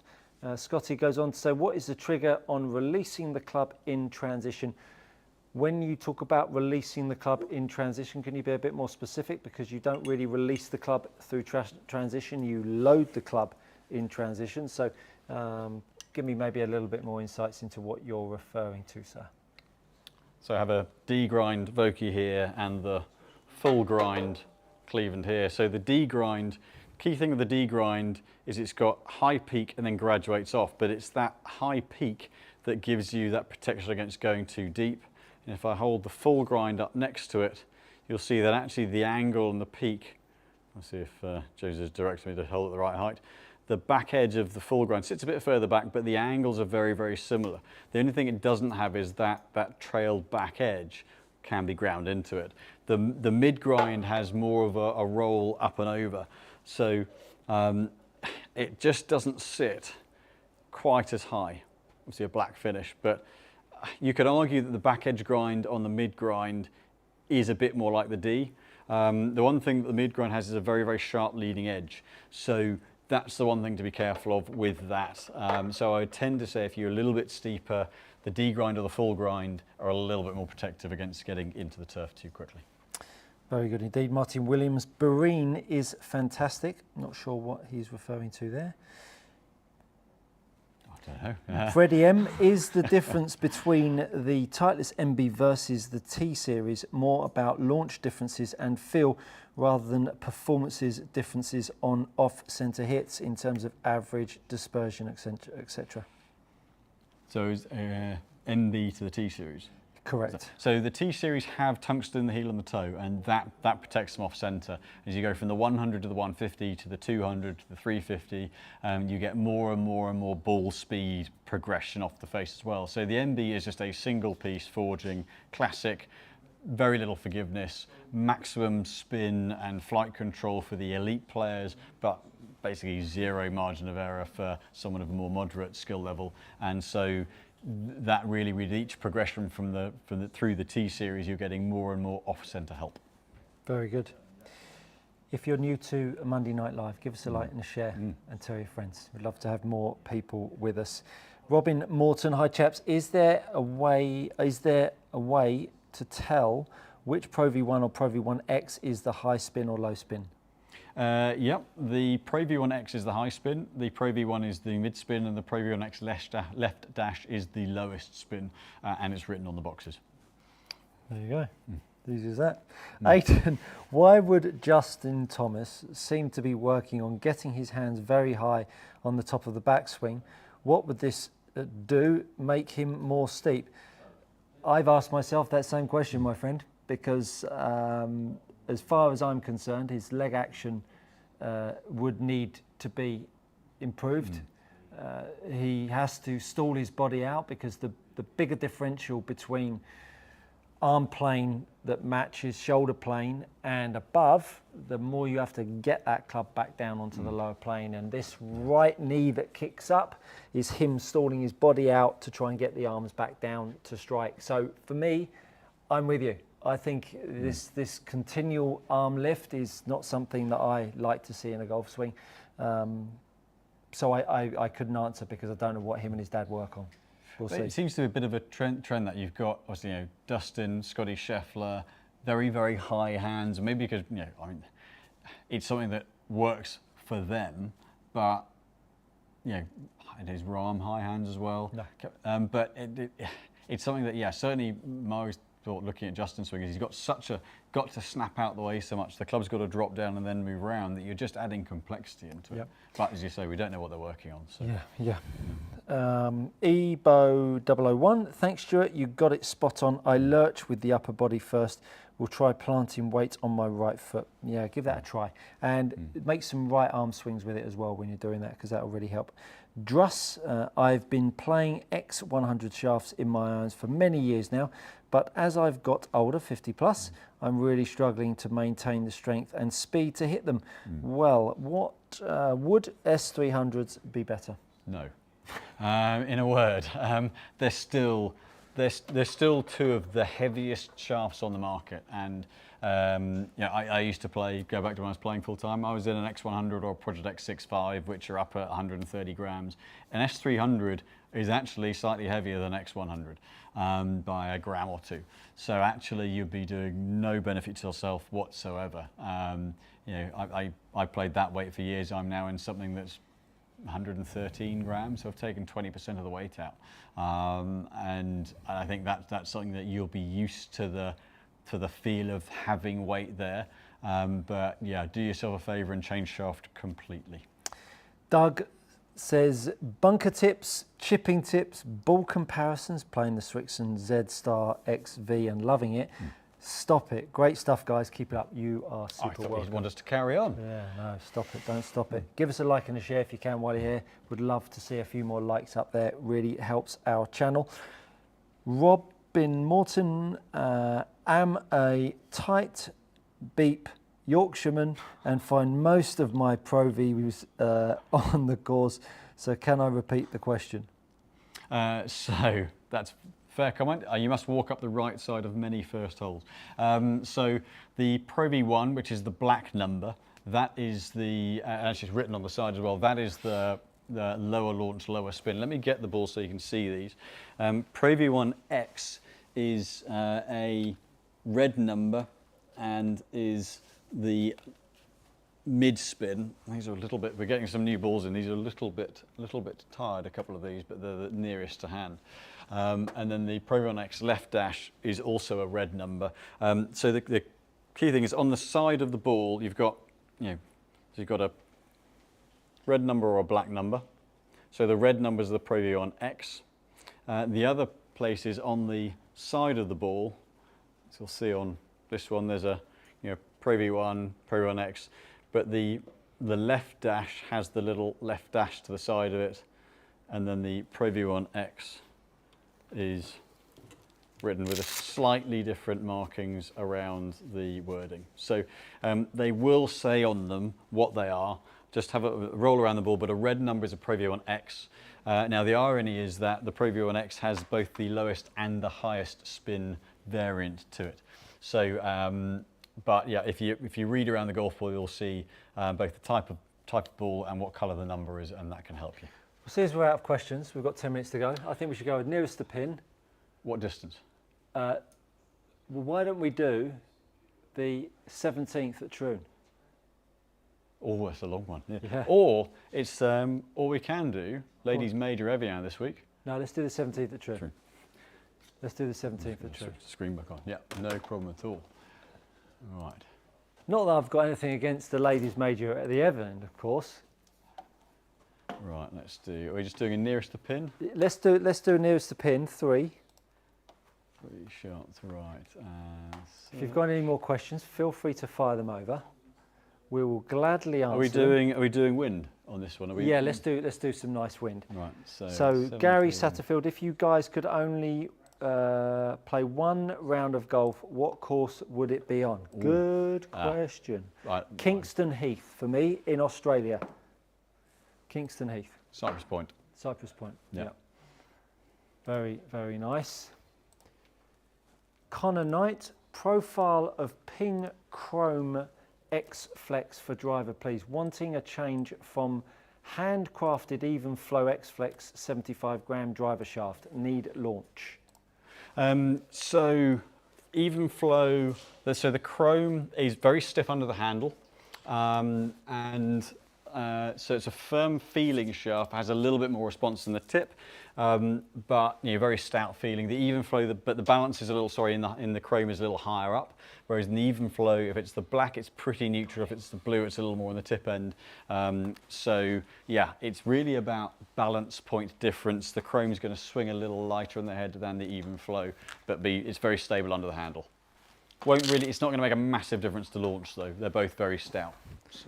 Scotty goes on to say, what is the trigger on releasing the club in transition? When you talk about releasing the club in transition, can you be a bit more specific? Because you don't really release the club through transition, you load the club in transition. So give me maybe a little bit more insights into what you're referring to, sir. So I have a D grind Vokey here and the full grind Cleveland here. So the D grind, key thing with the D grind is it's got high peak and then graduates off, but it's that high peak that gives you that protection against going too deep. And if I hold the full grind up next to it, you'll see that actually the angle and the peak, let's see if Joseph directs me to hold at the right height, the back edge of the full grind sits a bit further back, but the angles are very, very similar. The only thing it doesn't have is that trailed back edge can be ground into it. The mid grind has more of a roll up and over, so it just doesn't sit quite as high. Obviously a black finish, but you could argue that the back edge grind on the mid grind is a bit more like the D. The one thing that the mid grind has is a very, very sharp leading edge, so that's the one thing to be careful of with that. So I would tend to say if you're a little bit steeper, the D grind or the full grind are a little bit more protective against getting into the turf too quickly. Very good indeed. Martin Williams, Bareen is fantastic. Not sure what he's referring to there. I don't know. Freddie M, is the difference between the Titleist MB versus the T Series more about launch differences and feel rather than performances differences on off-centre hits in terms of average dispersion, etc.? So is MB to the T Series? Correct. So the T Series have tungsten in the heel and the toe, and that protects them off centre. As you go from the 100 to the 150 to the 200 to the 350, you get more and more and more ball speed progression off the face as well. So the MB is just a single piece forging, classic, very little forgiveness, maximum spin and flight control for the elite players, but basically zero margin of error for someone of a more moderate skill level. And so that really, with each progression through the T Series, you're getting more and more off-centre help. Very good. If you're new to Monday Night Live, give us a like and a share and tell your friends. We'd love to have more people with us. Robin Morton, hi chaps. Is there a way to tell which Pro V1 or Pro V1 X is the high spin or low spin? Yep, the Pro V1 X is the high spin, the Pro V1 is the mid spin, and the Pro V1 X left dash is the lowest spin, and it's written on the boxes. There you go. Easy as that. Aidan, why would Justin Thomas seem to be working on getting his hands very high on the top of the backswing? What would this do? Make him more steep? I've asked myself that same question, my friend, because as far as I'm concerned, his leg action would need to be improved. He has to stall his body out because the bigger differential between arm plane that matches shoulder plane, and above, the more you have to get that club back down onto the lower plane. And this right knee that kicks up is him stalling his body out to try and get the arms back down to strike. So for me, I'm with you. I think this continual arm lift is not something that I like to see in a golf swing. So I couldn't answer because I don't know what him and his dad work on. We'll see. It seems to be a bit of a trend that you've got, obviously, Dustin, Scotty Scheffler, very, very high hands, and maybe because, I mean, it's something that works for them, but, it is Rahm high hands as well. No. But it's something that, certainly I always thought looking at Justin's swing, he's got got to snap out the way so much, the club's got to drop down and then move around, that you're just adding complexity into it. But as you say, we don't know what they're working on. So. Yeah. Ebo001, thanks Stuart, you got it spot on. I lurch with the upper body first. We'll try planting weight on my right foot. Yeah, give that a try. And make some right arm swings with it as well when you're doing that, because that'll really help. Druss, I've been playing X100 shafts in my irons for many years now, but as I've got older, 50 plus, I'm really struggling to maintain the strength and speed to hit them. Well, what would S300s be better? No. In a word, they're still two of the heaviest shafts on the market, and I used to go back to when I was playing full time. I was in an X100 or a Project X65, which are up at 130 grams. An S300 is actually slightly heavier than X100 by a gram or two. So actually, you'd be doing no benefit to yourself whatsoever. I played that weight for years. I'm now in something that's 113 grams, so I've taken 20% of the weight out, and I think that's something that you'll be used to the feel of having weight there. But yeah, do yourself a favour and change shaft completely. Doug says bunker tips, chipping tips, ball comparisons, playing the Srixon Z-Star XV and loving it. Stop it. Great stuff, guys. Keep it up. You are super I thought welcome. you'd want us to carry on. Yeah, no, stop it. Don't stop it. Give us a like and a share if you can while you're here. Would love to see a few more likes up there. It really helps our channel. Robin Morton, am a tight beep Yorkshireman and find most of my Pro Vs on the course. So can I repeat the question? So that's fair comment. You must walk up the right side of many first holes. So the Pro V1, which is the black number, that is the, actually it's written on the side as well, that is the lower launch, lower spin. Let me get the ball so you can see these. Pro V1X is a red number and is the mid spin. These are a little bit, we're getting some new balls in, these are a little bit tired, a couple of these, but they're the nearest to hand. And then the Pro V1X left dash is also a red number. So the key thing is on the side of the ball, you've got, so you've got a red number or a black number. So the red number is the Pro V1X. The other place is on the side of the ball. So you'll see on this one, there's a Pro V1, Pro V1X, but the left dash has the little left dash to the side of it, and then the Pro V1X is written with a slightly different markings around the wording. So they will say on them what they are. Just have a roll around the ball, but a red number is a Pro V1X. Now the irony is that the Pro V1X has both the lowest and the highest spin variant to it. So, but yeah, if you read around the golf ball, you'll see both the type of ball and what colour the number is, and that can help you. Well, see as we're out of questions, we've got 10 minutes to go. I think we should go with nearest the pin. What distance? Well, why don't we do the 17th at Troon? Oh, that's a long one. Yeah. Yeah. Or it's or we can do Ladies Major Evian this week. No, let's do the 17th at Troon. Troon. Let's do the 17th at Troon. Screen back on. Yeah, no problem at all. Right. Not that I've got anything against the Ladies Major at the Evan, of course. Right, let's do. Are we just doing a nearest the pin? Let's do nearest the pin, 3. 3 shots, right. If you've got any more questions, feel free to fire them over. We will gladly answer. Are we doing wind on this one? Yeah, let's do some nice wind. Right. So Gary Satterfield, if you guys could only play one round of golf, what course would it be on? Good question. Right. Kingston Heath for me in Australia. Kingston Heath. Cypress Point. Cypress Point. Yeah. Yep. Very, very nice. Connor Knight, profile of Ping Chrome X Flex for driver, please. Wanting a change from handcrafted even flow X Flex 75 gram driver shaft. Need launch. So even flow, so the chrome is very stiff under the handle, so it's a firm feeling shaft, has a little bit more response than the tip, but very stout feeling. The even flow, but the balance is a little, in the chrome is a little higher up, whereas in the even flow, if it's the black, it's pretty neutral. If it's the blue, it's a little more on the tip end. So yeah, it's really about balance point difference. The chrome is going to swing a little lighter on the head than the even flow, but it's very stable under the handle. It's not going to make a massive difference to launch though. They're both very stout. So.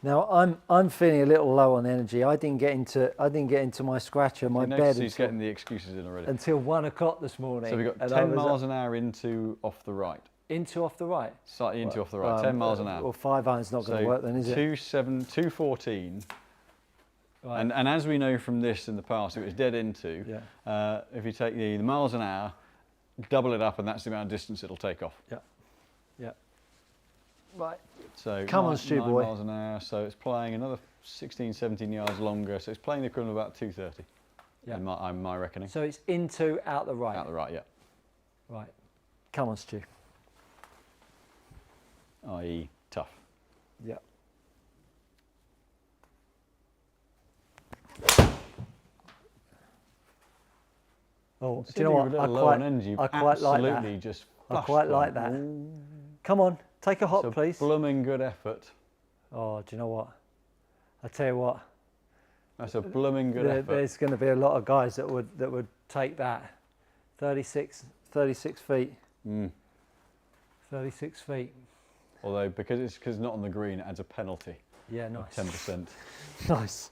Now I'm feeling a little low on energy. I didn't get into my scratcher, my bed. He's getting the excuses in already. Until 1 o'clock this morning. So we've got 10 miles an hour into off the right. Into off the right? Slightly into off the right, 10 miles an hour. Well, 5 iron's not going to work then, is it? 214. Right. And as we know from this in the past, it was dead into. Yeah. If you take the miles an hour, double it up, and that's the amount of distance it'll take off. Yeah. Yeah. Right. So come on, Stu boy. 9 miles an hour, so it's playing another 16, 17 yards longer. So it's playing the equivalent of about 230. Yeah. In my reckoning. So it's into out the right. Out the right, yeah. Right. Come on, Stu. I.e. tough. Yeah. Oh, do you know what? I quite like that. Just I quite like that. Come on, take a hop, it's a please. Blooming good effort. Oh, do you know what? I tell you what. That's a blooming good effort. There's going to be a lot of guys that would take that. 36 feet. 36 feet. Although because it's not on the green, it adds a penalty. Yeah, nice. 10%. Nice.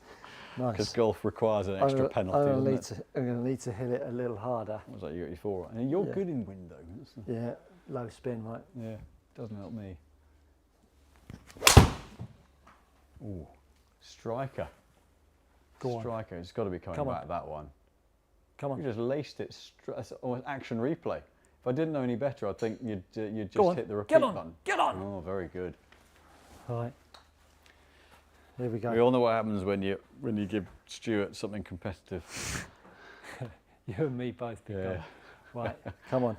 Nice. Because golf requires an extra penalty. I'm going to need to hit it a little harder. What was that? You got your 4. And you're good in window. Yeah, low spin, right? Yeah, doesn't help me. Ooh, striker. Go on. Striker. It's got to be coming back, that one. Come on. You just laced it. That's almost action replay. If I didn't know any better, I'd think you'd just hit the repeat button. Get on! Oh, very good. All right. Here we go. We all know what happens when you give Stuart something competitive. You and me both become. Yeah. Right, come on.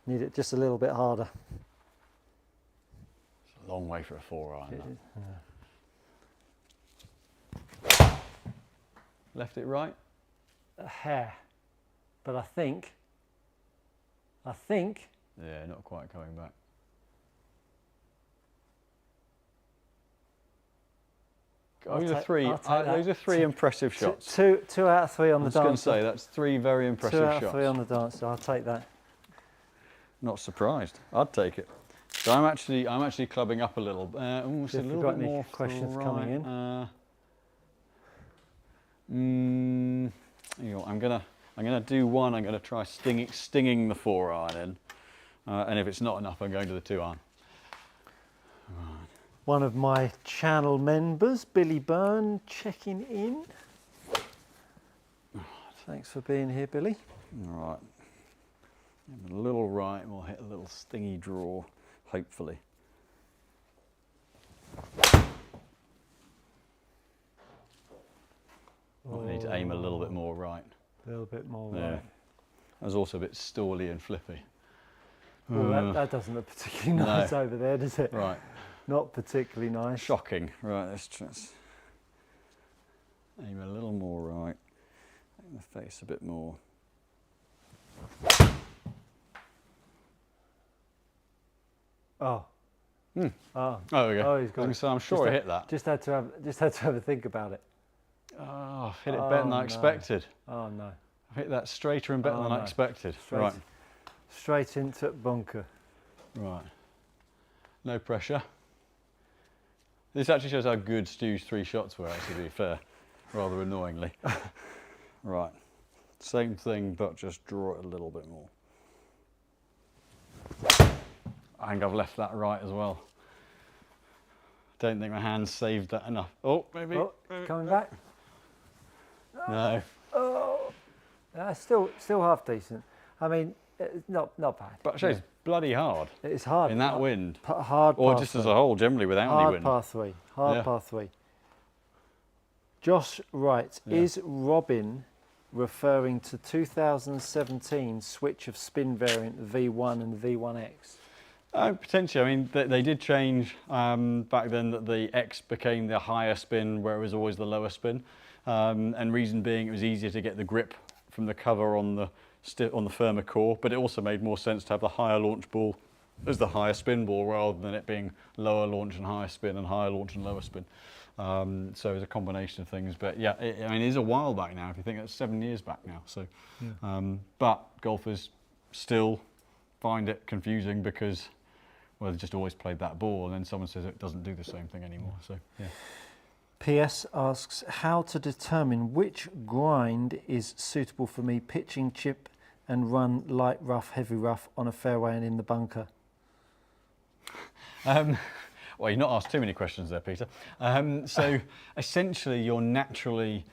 Need it just a little bit harder. It's a long way for a 4-iron. Left it right? A hair. But I think. Yeah, not quite coming back. Those are three impressive shots. Two out of 3 on the dance. I was going to say, that's 3 very impressive shots. 2 out of 3 on the dance, so I'll take that. Not surprised. I'd take it. So I'm actually clubbing up a little. If you've got any questions coming in. I'm gonna do one. I'm gonna try stinging the 4-iron in, and if it's not enough, I'm going to the 2-iron. One of my channel members, Billy Byrne, checking in. Thanks for being here, Billy. All right. A little right, and we'll hit a little stingy draw, hopefully. I need to aim a little bit more right. A little bit more right. That was also a bit stally and flippy. Well, that doesn't look particularly nice over there, does it? Right. Not particularly nice. Shocking. Right, let's aim a little more right. Aim the face a bit more. Oh. Oh. Oh, okay. Oh, he's got So I'm sure I hit that. Just had to have a think about it. Oh, I've hit it better than I expected. Oh no. I've hit that straighter and better than I expected. Straight into bunker. Right. No pressure. This actually shows how good Stu's 3 shots were, actually, to be fair, rather annoyingly. Right. Same thing, but just draw it a little bit more. I think I've left that right as well. Don't think my hands saved that enough. Oh, maybe. Oh, coming back. No. Oh, still half decent. I mean, it's not bad. But actually, it's bloody hard It's hard in that wind. Hard, Or par just three. as a whole, generally without any Hard wind. par three. Hard Yeah. par three. Josh writes, Yeah. is Robin referring to 2017 switch of spin variant V1 and V1X? Potentially. I mean, they did change back then that the X became the higher spin where it was always the lower spin. And reason being, it was easier to get the grip from the cover on the firmer core, but it also made more sense to have the higher launch ball as the higher spin ball rather than it being lower launch and higher spin and higher launch and lower spin. So it was a combination of things. But yeah, I mean, it is a while back now. If you think that's 7 years back now. So, but golfers still find it confusing because, well, they just always played that ball, and then someone says it doesn't do the same thing anymore. So yeah. PS asks how to determine which grind is suitable for me pitching, chip and run light rough, heavy rough on a fairway and in the bunker. Well, you've not asked too many questions there, Peter. So essentially, you're naturally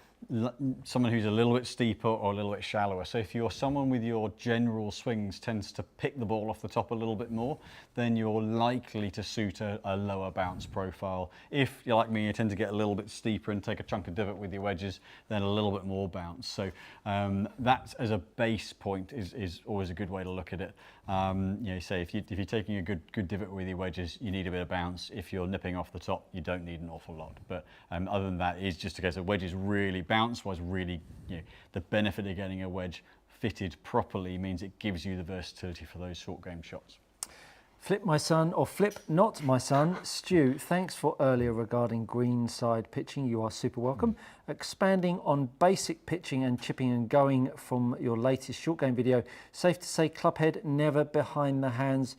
someone who's a little bit steeper or a little bit shallower. So if you're someone with your general swings tends to pick the ball off the top a little bit more, then you're likely to suit a lower bounce profile. If you're like me, you tend to get a little bit steeper and take a chunk of divot with your wedges, then a little bit more bounce. So that as a base point is always a good way to look at it. Say if you're taking a good divot with your wedges, you need a bit of bounce. If you're nipping off the top, you don't need an awful lot. But other than that, it's just a case of wedges really bounce-wise, really, the benefit of getting a wedge fitted properly means it gives you the versatility for those short game shots. Flip my son, or flip not my son, Stu, thanks for earlier regarding greenside pitching. You are super welcome. Expanding on basic pitching and chipping and going from your latest short game video, safe to say club head never behind the hands,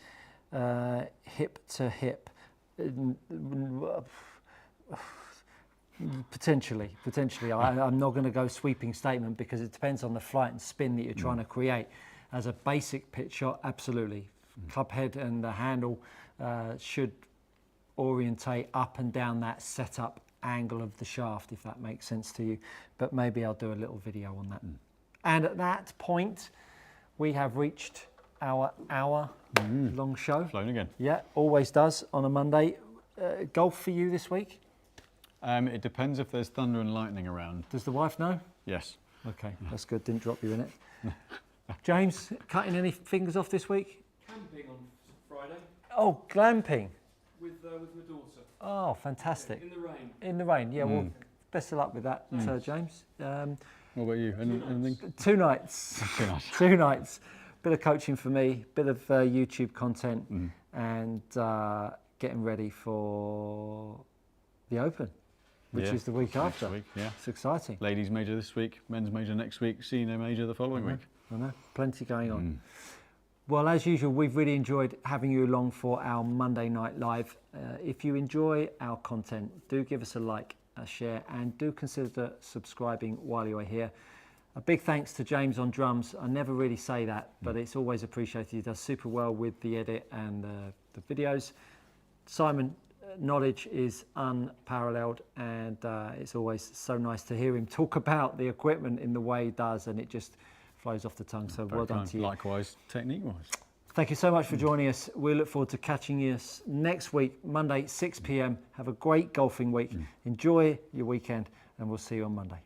hip to hip. Potentially. I'm not going to go sweeping statement because it depends on the flight and spin that you're trying to create. As a basic pitch shot, absolutely. Club head and the handle should orientate up and down that setup angle of the shaft, if that makes sense to you. But maybe I'll do a little video on that. And at that point, we have reached our hour-long show. Flown again. Yeah, always does on a Monday. Golf for you this week? It depends if there's thunder and lightning around. Does the wife know? Yes. Okay, that's good. Didn't drop you in it. James, cutting any fingers off this week? Camping on Friday Oh, glamping. with my daughter. Oh, fantastic. In the rain. In the rain, yeah, well, best of luck with that, James. What about you? Anything? 2 nights. 2 nights. 2 nights. Bit of coaching for me, bit of YouTube content, and getting ready for the Open, which is the week after. Next week, yeah. It's exciting. Ladies major this week, men's major next week, senior major the following week. I know, plenty going on. Well, as usual, we've really enjoyed having you along for our Monday Night Live. If you enjoy our content, do give us a like, a share, and do consider subscribing while you're here. A big thanks to James on drums. I never really say that, but it's always appreciated. He does super well with the edit and the videos. Simon, knowledge is unparalleled, and it's always so nice to hear him talk about the equipment in the way he does, and it just flows off the tongue. So well done to you. Likewise, technique-wise. Thank you so much for joining us. We look forward to catching you next week, Monday, 6 p.m. Have a great golfing week. Enjoy your weekend, and we'll see you on Monday.